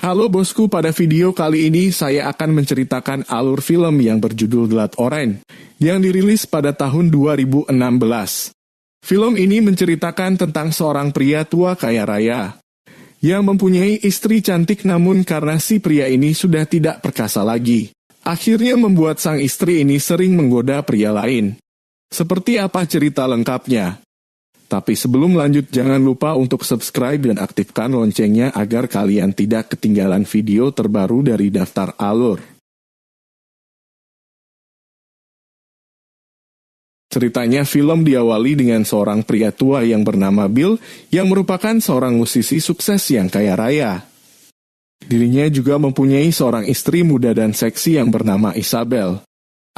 Halo bosku, pada video kali ini saya akan menceritakan alur film yang berjudul Blood Orange, yang dirilis pada tahun 2016. Film ini menceritakan tentang seorang pria tua kaya raya, yang mempunyai istri cantik namun karena si pria ini sudah tidak perkasa lagi, akhirnya membuat sang istri ini sering menggoda pria lain. Seperti apa cerita lengkapnya? Tapi sebelum lanjut, jangan lupa untuk subscribe dan aktifkan loncengnya agar kalian tidak ketinggalan video terbaru dari Daftar Alur. Ceritanya, film diawali dengan seorang pria tua yang bernama Bill, yang merupakan seorang musisi sukses yang kaya raya. Dirinya juga mempunyai seorang istri muda dan seksi yang bernama Isabel.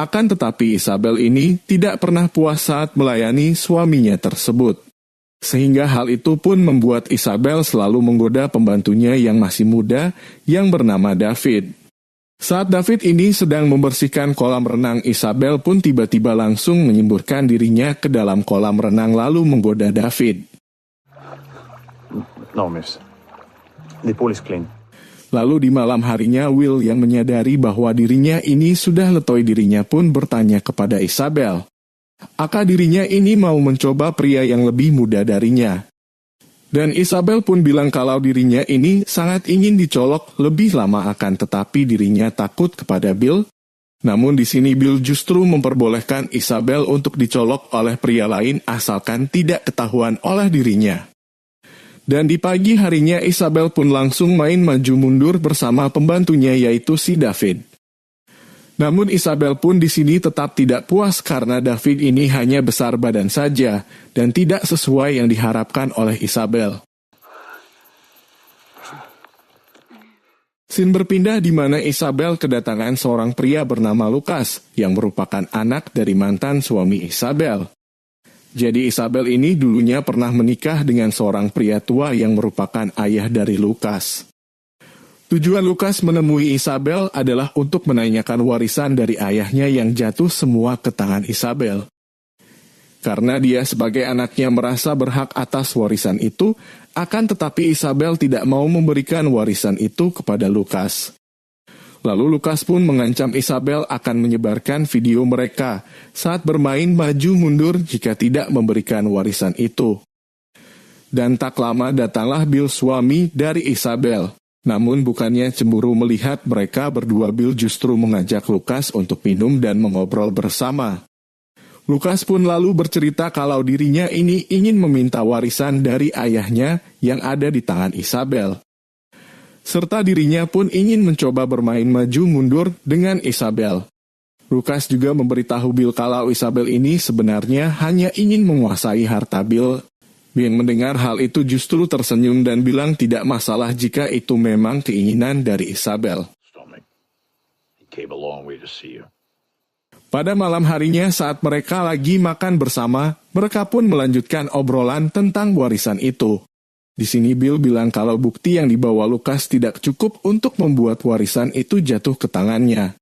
Akan tetapi Isabel ini tidak pernah puas saat melayani suaminya tersebut. Sehingga hal itu pun membuat Isabel selalu menggoda pembantunya yang masih muda yang bernama David. Saat David ini sedang membersihkan kolam renang, Isabel pun tiba-tiba langsung menyemburkan dirinya ke dalam kolam renang lalu menggoda David. No, miss. The pool is clean. Lalu di malam harinya, Will yang menyadari bahwa dirinya ini sudah letoi dirinya pun bertanya kepada Isabel. Apakah dirinya ini mau mencoba pria yang lebih muda darinya? Dan Isabel pun bilang kalau dirinya ini sangat ingin dicolok lebih lama, akan tetapi dirinya takut kepada Bill. Namun di sini Bill justru memperbolehkan Isabel untuk dicolok oleh pria lain asalkan tidak ketahuan oleh dirinya. Dan di pagi harinya Isabel pun langsung main maju mundur bersama pembantunya yaitu si David. Namun Isabel pun di sini tetap tidak puas karena David ini hanya besar badan saja dan tidak sesuai yang diharapkan oleh Isabel. Scene berpindah di mana Isabel kedatangan seorang pria bernama Lucas yang merupakan anak dari mantan suami Isabel. Jadi Isabel ini dulunya pernah menikah dengan seorang pria tua yang merupakan ayah dari Lucas. Tujuan Lucas menemui Isabel adalah untuk menanyakan warisan dari ayahnya yang jatuh semua ke tangan Isabel. Karena dia sebagai anaknya merasa berhak atas warisan itu, akan tetapi Isabel tidak mau memberikan warisan itu kepada Lucas. Lalu Lucas pun mengancam Isabel akan menyebarkan video mereka saat bermain maju mundur jika tidak memberikan warisan itu. Dan tak lama datanglah Bill, suami dari Isabel. Namun bukannya cemburu melihat mereka berdua, Bill justru mengajak Lucas untuk minum dan mengobrol bersama. Lucas pun lalu bercerita kalau dirinya ini ingin meminta warisan dari ayahnya yang ada di tangan Isabel. Serta dirinya pun ingin mencoba bermain maju mundur dengan Isabel. Lucas juga memberitahu Bill kalau Isabel ini sebenarnya hanya ingin menguasai harta Bill. Bill mendengar hal itu justru tersenyum dan bilang tidak masalah jika itu memang keinginan dari Isabel. Pada malam harinya saat mereka lagi makan bersama, mereka pun melanjutkan obrolan tentang warisan itu. Di sini Bill bilang kalau bukti yang dibawa Lucas tidak cukup untuk membuat warisan itu jatuh ke tangannya.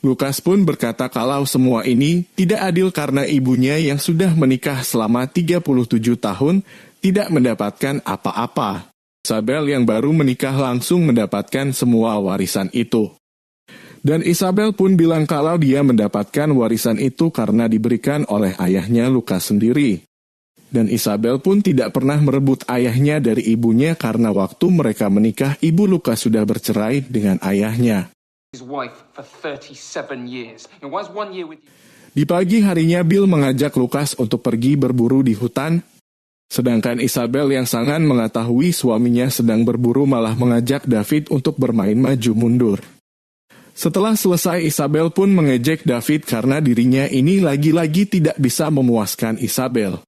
Lucas pun berkata kalau semua ini tidak adil karena ibunya yang sudah menikah selama 37 tahun tidak mendapatkan apa-apa. Isabel yang baru menikah langsung mendapatkan semua warisan itu. Dan Isabel pun bilang kalau dia mendapatkan warisan itu karena diberikan oleh ayahnya Lucas sendiri. Dan Isabel pun tidak pernah merebut ayahnya dari ibunya karena waktu mereka menikah, ibu Lucas sudah bercerai dengan ayahnya. Di pagi harinya Bill mengajak Lucas untuk pergi berburu di hutan, sedangkan Isabel yang sangat mengetahui suaminya sedang berburu malah mengajak David untuk bermain maju mundur. Setelah selesai, Isabel pun mengejek David karena dirinya ini lagi-lagi tidak bisa memuaskan Isabel.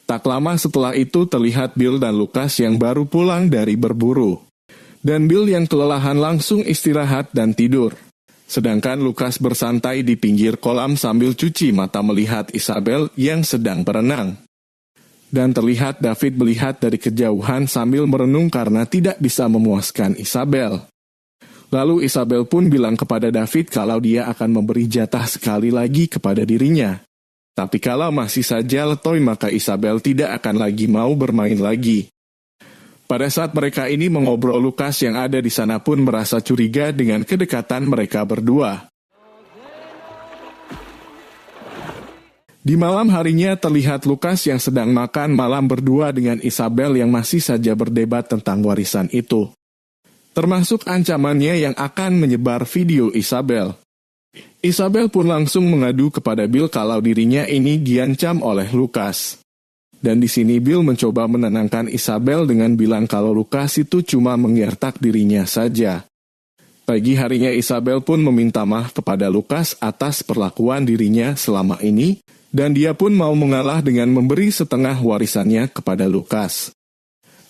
Tak lama setelah itu terlihat Bill dan Lucas yang baru pulang dari berburu. Dan Bill yang kelelahan langsung istirahat dan tidur. Sedangkan Lucas bersantai di pinggir kolam sambil cuci mata melihat Isabel yang sedang berenang. Dan terlihat David melihat dari kejauhan sambil merenung karena tidak bisa memuaskan Isabel. Lalu Isabel pun bilang kepada David kalau dia akan memberi jatah sekali lagi kepada dirinya. Tapi kalau masih saja letoi maka Isabel tidak akan lagi mau bermain lagi. Pada saat mereka ini mengobrol, Lukas yang ada di sana pun merasa curiga dengan kedekatan mereka berdua. Di malam harinya terlihat Lukas yang sedang makan malam berdua dengan Isabel yang masih saja berdebat tentang warisan itu. Termasuk ancamannya yang akan menyebar video Isabel. Isabel pun langsung mengadu kepada Bill kalau dirinya ini diancam oleh Lukas. Dan di sini Bill mencoba menenangkan Isabel dengan bilang kalau Lukas itu cuma menggertak dirinya saja. Pagi harinya Isabel pun meminta maaf kepada Lukas atas perlakuan dirinya selama ini, dan dia pun mau mengalah dengan memberi setengah warisannya kepada Lukas.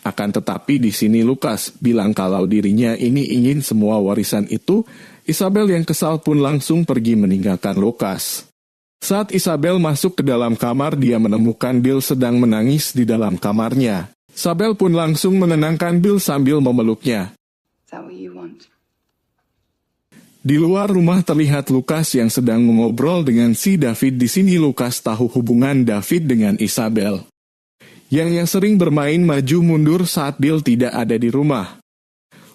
Akan tetapi di sini Lukas bilang kalau dirinya ini ingin semua warisan itu. Isabel yang kesal pun langsung pergi meninggalkan Lukas. Saat Isabel masuk ke dalam kamar, dia menemukan Bill sedang menangis di dalam kamarnya. Isabel pun langsung menenangkan Bill sambil memeluknya. Is that what you want? Di luar rumah terlihat Lukas yang sedang mengobrol dengan si David. Di sini Lukas tahu hubungan David dengan Isabel, yang sering bermain maju mundur saat Bill tidak ada di rumah.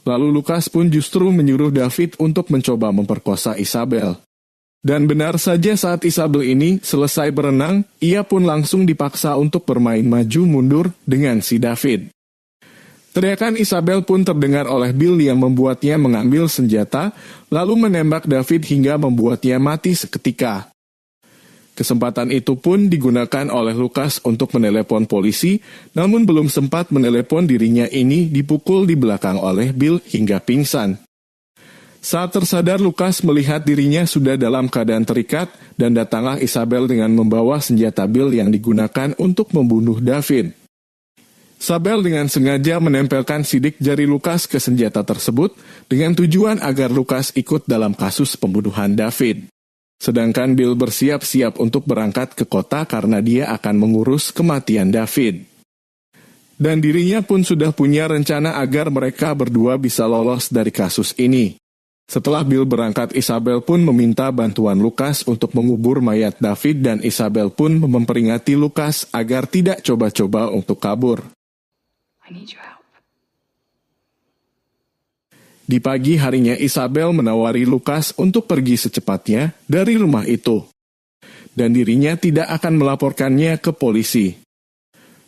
Lalu Lukas pun justru menyuruh David untuk mencoba memperkosa Isabel. Dan benar saja saat Isabel ini selesai berenang, ia pun langsung dipaksa untuk bermain maju mundur dengan si David. Teriakan Isabel pun terdengar oleh Bill yang membuatnya mengambil senjata, lalu menembak David hingga membuatnya mati seketika. Kesempatan itu pun digunakan oleh Lukas untuk menelepon polisi, namun belum sempat menelepon dirinya ini dipukul di belakang oleh Bill hingga pingsan. Saat tersadar, Lukas melihat dirinya sudah dalam keadaan terikat, dan datanglah Isabel dengan membawa senjata Bill yang digunakan untuk membunuh David. Isabel dengan sengaja menempelkan sidik jari Lukas ke senjata tersebut dengan tujuan agar Lukas ikut dalam kasus pembunuhan David. Sedangkan Bill bersiap-siap untuk berangkat ke kota karena dia akan mengurus kematian David. Dan dirinya pun sudah punya rencana agar mereka berdua bisa lolos dari kasus ini. Setelah Bill berangkat, Isabel pun meminta bantuan Lukas untuk mengubur mayat David, dan Isabel pun memperingati Lukas agar tidak coba-coba untuk kabur. I need your help. Di pagi harinya Isabel menawari Lukas untuk pergi secepatnya dari rumah itu, dan dirinya tidak akan melaporkannya ke polisi.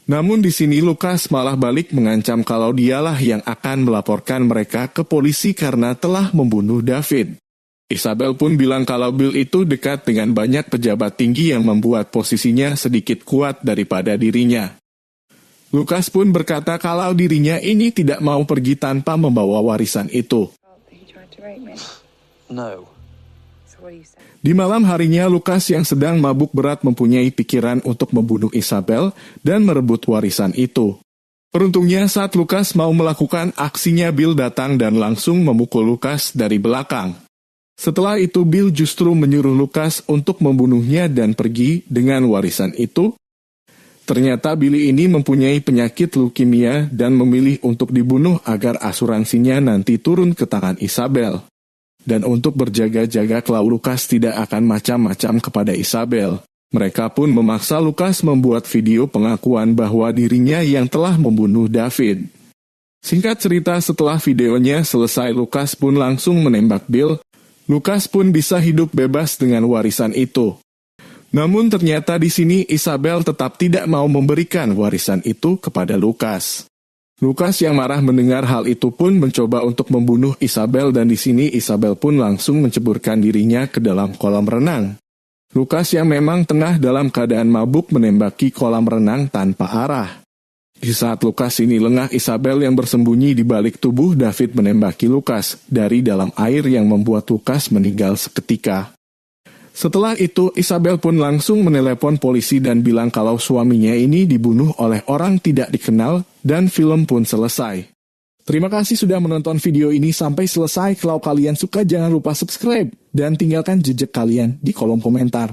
Namun di sini Lukas malah balik mengancam kalau dialah yang akan melaporkan mereka ke polisi karena telah membunuh David. Isabel pun bilang kalau Bill itu dekat dengan banyak pejabat tinggi yang membuat posisinya sedikit kuat daripada dirinya. Lukas pun berkata kalau dirinya ini tidak mau pergi tanpa membawa warisan itu. He tried to rape me. No. So what do you say? Di malam harinya, Lukas yang sedang mabuk berat mempunyai pikiran untuk membunuh Isabel dan merebut warisan itu. Beruntungnya saat Lukas mau melakukan aksinya, Bill datang dan langsung memukul Lukas dari belakang. Setelah itu, Bill justru menyuruh Lukas untuk membunuhnya dan pergi dengan warisan itu. Ternyata Billy ini mempunyai penyakit leukemia dan memilih untuk dibunuh agar asuransinya nanti turun ke tangan Isabel. Dan untuk berjaga-jaga kalau Lukas tidak akan macam-macam kepada Isabel, mereka pun memaksa Lukas membuat video pengakuan bahwa dirinya yang telah membunuh David. Singkat cerita, setelah videonya selesai, Lukas pun langsung menembak Bill. Lukas pun bisa hidup bebas dengan warisan itu. Namun ternyata di sini Isabel tetap tidak mau memberikan warisan itu kepada Lukas. Lukas yang marah mendengar hal itu pun mencoba untuk membunuh Isabel, dan di sini Isabel pun langsung menceburkan dirinya ke dalam kolam renang. Lukas yang memang tengah dalam keadaan mabuk menembaki kolam renang tanpa arah. Di saat Lukas ini lengah, Isabel yang bersembunyi di balik tubuh David menembaki Lukas dari dalam air yang membuat Lukas meninggal seketika. Setelah itu, Isabel pun langsung menelepon polisi dan bilang kalau suaminya ini dibunuh oleh orang tidak dikenal, dan film pun selesai. Terima kasih sudah menonton video ini sampai selesai. Kalau kalian suka, jangan lupa subscribe dan tinggalkan jejak kalian di kolom komentar.